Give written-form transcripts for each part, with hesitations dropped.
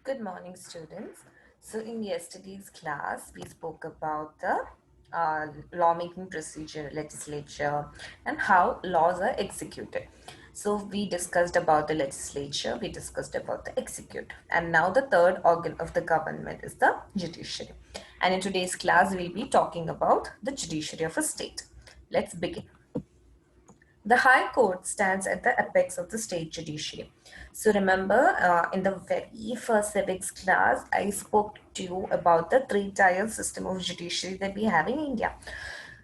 Good morning, students. So, in yesterday's class, we spoke about the lawmaking procedure, legislature, and how laws are executed. So, we discussed about the legislature, we discussed about the executive, and now the third organ of the government is the judiciary. And in today's class, we'll be talking about the judiciary of a state. Let's begin. The High Court stands at the apex of the state judiciary. So remember, in the very first civics class, I spoke to you about the three-tier system of judiciary that we have in India.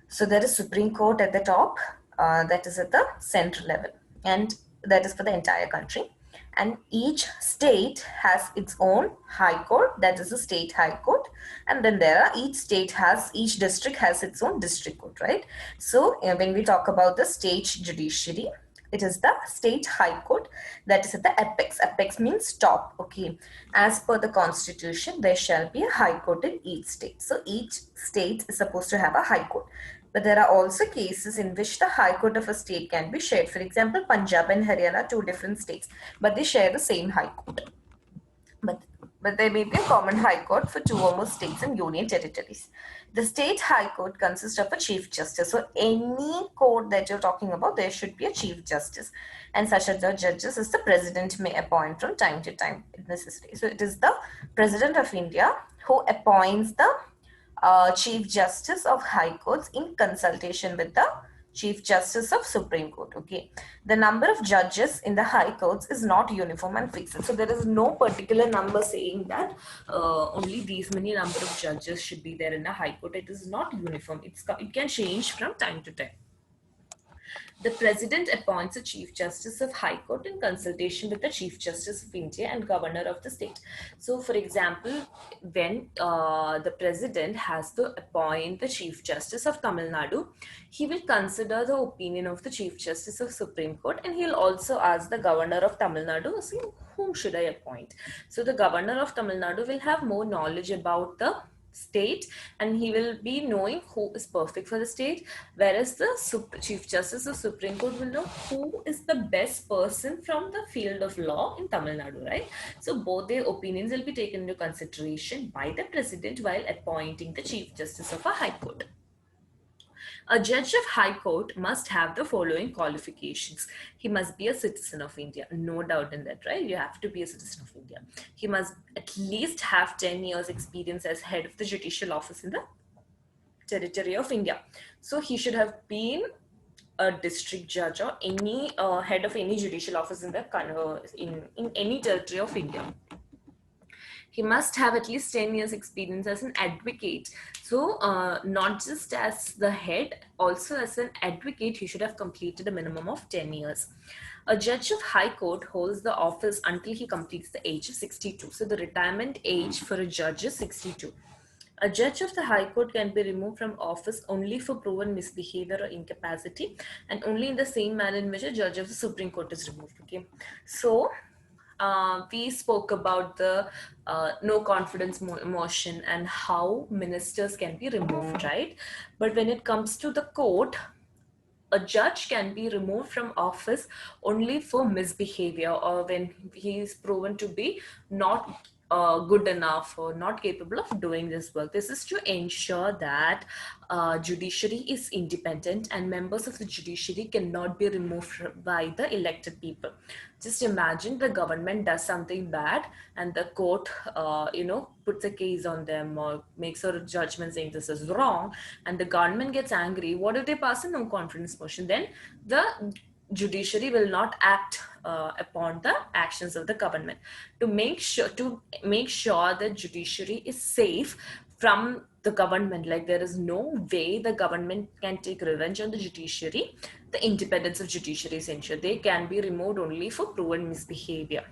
So there is Supreme Court at the top, that is at the central level, and that is for the entire country. And each state has its own high court, that is the state high court. And then each district has its own district court, right? So when we talk about the state judiciary, it is the state high court that is at the apex. Apex means top. Okay, as per the constitution, there shall be a high court in each state. So each state is supposed to have a high court, but there are also cases in which the high court of a state can be shared. For example, Punjab and Haryana, two different states, but they share the same high court. But there may be a common high court for two or more states and union territories. The state high court consists of a chief justice. So any court that you're talking about, there should be a chief justice, and such as the judges as the president may appoint from time to time if necessary. So it is the president of India who appoints the chief justice of high courts in consultation with the Chief Justice of Supreme Court. Okay, the number of judges in the high courts is not uniform and fixed. So there is no particular number saying that only these many number of judges should be there in a high court. It is not uniform. It can change from time to time. The President appoints a Chief Justice of High Court in consultation with the Chief Justice of India and Governor of the state. So, for example, when the President has to appoint the Chief Justice of Tamil Nadu, he will consider the opinion of the Chief Justice of Supreme Court, and he'll also ask the Governor of Tamil Nadu, see, whom should I appoint? So, the Governor of Tamil Nadu will have more knowledge about the state, and he will be knowing who is perfect for the state, whereas the Chief Justice of Supreme Court will know who is the best person from the field of law in Tamil Nadu, right? So both their opinions will be taken into consideration by the president while appointing the Chief Justice of a High Court. A judge of High Court must have the following qualifications. He must be a citizen of India, no doubt in that, right? You have to be a citizen of India. He must at least have 10 years experience as head of the judicial office in the territory of India. So he should have been a district judge or any head of any judicial office in the in any territory of India. He must have at least 10 years experience as an advocate. So not just as the head, also as an advocate, he should have completed a minimum of 10 years. A judge of high court holds the office until he completes the age of 62. So the retirement age for a judge is 62. A judge of the High Court can be removed from office only for proven misbehavior or incapacity, and only in the same manner in which a judge of the Supreme Court is removed. Okay, so we spoke about the no confidence motion and how ministers can be removed, right? But when it comes to the court, a judge can be removed from office only for misbehavior or when he is proven to be not good enough or not capable of doing this work. This is to ensure that judiciary is independent and members of the judiciary cannot be removed by the elected people. Just imagine the government does something bad and the court, puts a case on them or makes a judgment saying this is wrong, and the government gets angry. What if they pass a no confidence motion? Then the judiciary will not act upon the actions of the government. To make sure that judiciary is safe from the government, like there is no way the government can take revenge on the judiciary, the independence of judiciary is ensured. They can be removed only for proven misbehavior.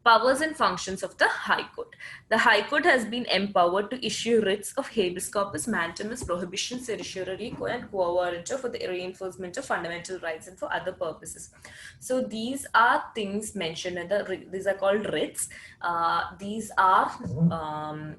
Powers and functions of the High Court. The High Court has been empowered to issue writs of habeas corpus, mandamus, prohibition, certiorari, and quo warranto for the reinforcement of fundamental rights and for other purposes. So these are things mentioned in these are called writs. These are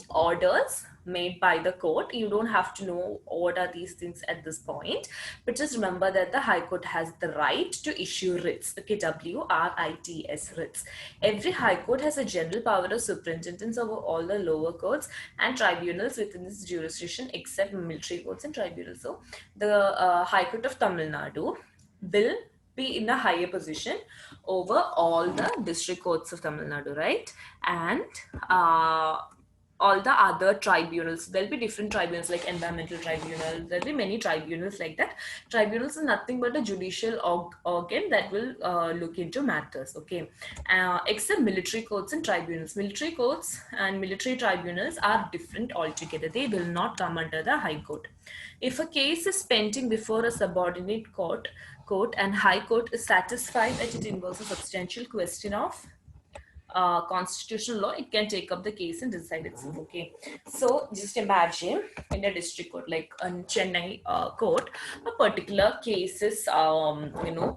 orders made by the court. You don't have to know what are these things at this point, but just remember that the High Court has the right to issue writs. Okay, WRITS, writs. Every High Court has a general power of superintendence over all the lower courts and tribunals within its jurisdiction, except military courts and tribunals. So the High Court of Tamil Nadu will be in a higher position over all the district courts of Tamil Nadu, right? And all the other tribunals, there'll be different tribunals like environmental tribunal, there'll be many tribunals like that. Tribunals are nothing but a judicial organ that will look into matters, okay? Except military courts and tribunals. Military courts and military tribunals are different altogether. They will not come under the High Court. If a case is pending before a subordinate court and High Court is satisfied that it involves a substantial question of constitutional law, it can take up the case and decide itself. Okay, so just imagine in a district court like in Chennai court, a particular case is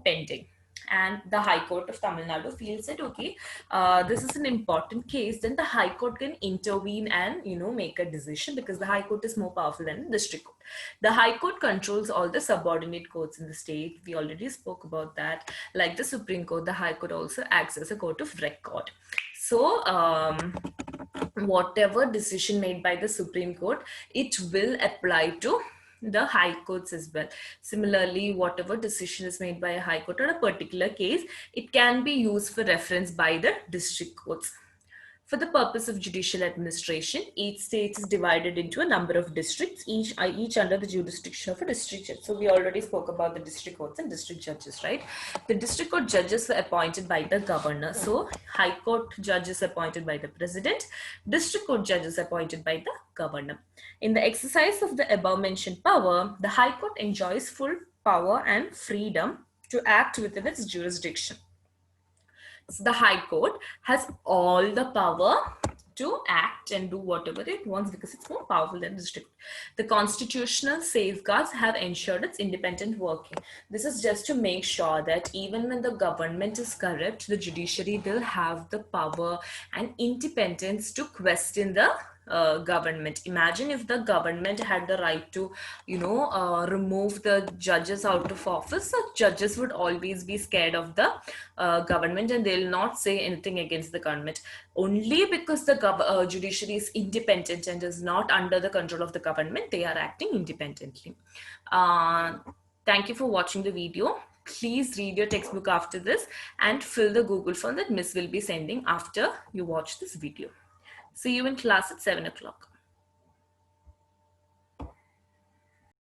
pending, and the High Court of Tamil Nadu feels that okay, this is an important case, then the High Court can intervene and make a decision, because the High Court is more powerful than the district court. The High Court controls all the subordinate courts in the state. We already spoke about that. Like the Supreme Court, the High Court also acts as a court of record. So whatever decision made by the Supreme Court, it will apply to the High Courts as well. Similarly, whatever decision is made by a High Court on a particular case, it can be used for reference by the district courts. For the purpose of judicial administration, each state is divided into a number of districts, each under the jurisdiction of a district judge. So we already spoke about the district courts and district judges, right? The district court judges were appointed by the governor. So High Court judges appointed by the president, district court judges appointed by the governor. In the exercise of the above mentioned power, the High Court enjoys full power and freedom to act within its jurisdiction. So the High Court has all the power to act and do whatever it wants because it's more powerful than the district. The constitutional safeguards have ensured its independent working. This is just to make sure that even when the government is corrupt, the judiciary will have the power and independence to question the government. Imagine if the government had the right to remove the judges out of office. So judges would always be scared of the government, and they'll not say anything against the government. Only because the judiciary is independent and is not under the control of the government, they are acting independently. Thank you for watching the video. Please read your textbook after this and fill the Google form that Miss will be sending after you watch this video. See you in class at 7 o'clock.